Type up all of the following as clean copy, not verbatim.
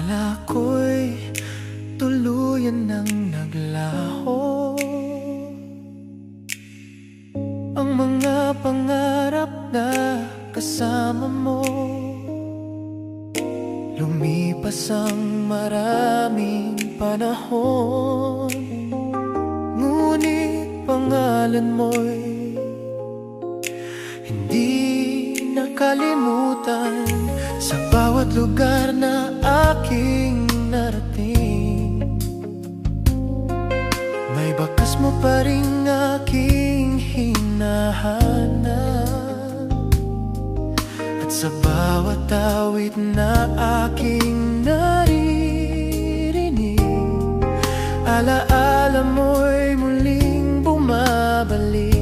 Akala ko'y tuluyan ng naglaho ang mga pangarap na kasama mo. Lumipas ang maraming panahon, ngunit pangalan mo'y hindi nakalimutan. Sa bawat lugar na aking narating, may bakas mo pa rin aking hinahanap. At sa bawat awit na aking naririnig, alaala mo'y muling bumabalik.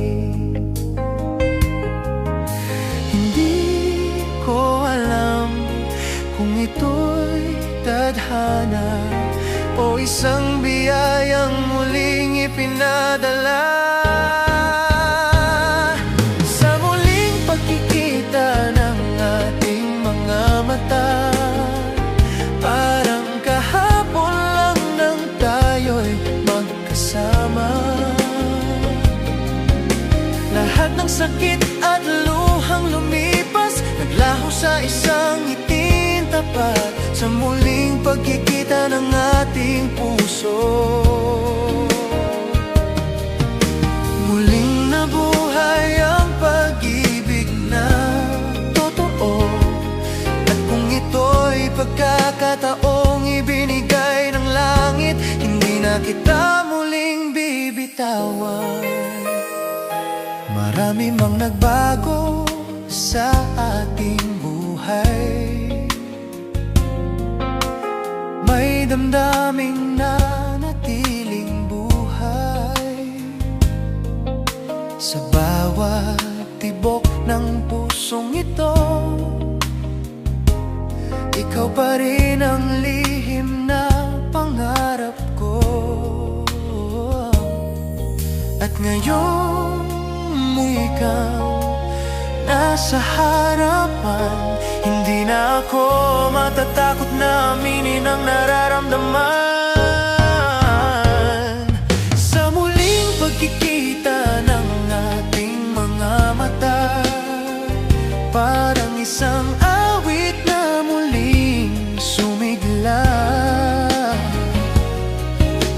Kung ito'y tadhana o isang biyayang muling ipinadala. Sa muling pagkikita ng ating mga mata, parang kahapon lang nang tayo'y magkasama. Lahat ng sakit at luhang lumipas, naglaho sa isang ngiti tapat. Sa muling pagkikita ng ating puso, muling nabuhay ang pag-ibig na totoo. At kung ito'y pagkakataong ibinigay ng langit, hindi na kita muling bibitawan. Marami mang nagbago sa ating buhay, may damdaming nanatiling buhay. Sa bawat tibok ng pusong ito, ikaw pa rin ang lihim na pangarap ko. At ngayon mo ikaw nasa harapan, hindi na ako matatakot na aminin ang nararamdaman. Sa muling pagkikita ng ating mga mata, parang isang awit na muling sumigla.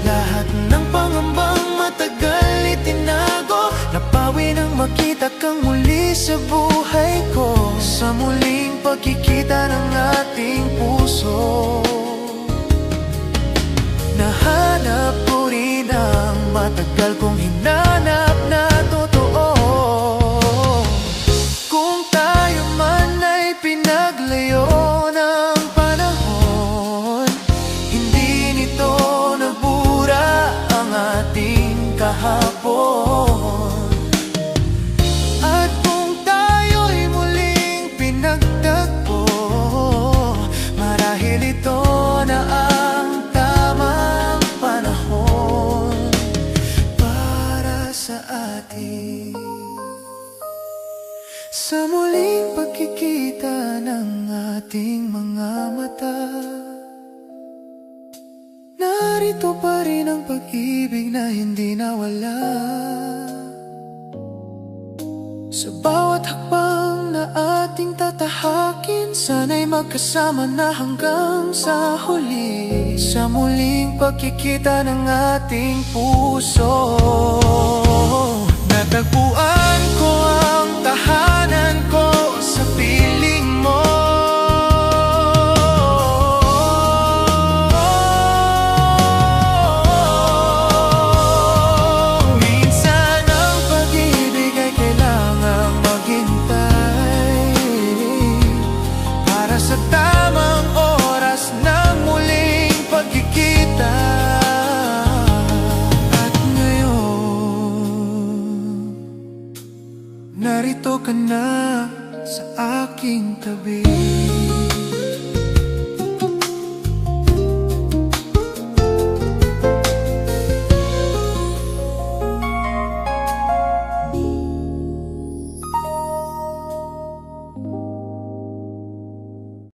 Lahat ng pangambang matagal itinago, napawi nang makita kang muli sa buhay ko. Sa muling pagkikita ng ating puso, nahanap ko rin ang matagal kong hinanap na totoo. Kung tayo man ay pinaglayo ng panahon, hindi nito nagbura ang ating kahapon. Sa muling pagkikita ng ating mga mata, narito pa rin ang pag-ibig na hindi nawala. Sa bawat hakbang na ating tatahakin, sana'y magkasama na hanggang sa huli. Sa muling pagkikita ng ating puso, natagpuan ko ang tahanan ko sa piling mo. Minsan ang pag-ibig ay kailangang maghintay para sa tamang oras ng muling pagkikita. At ngayon, narito ka na sa aking tabi.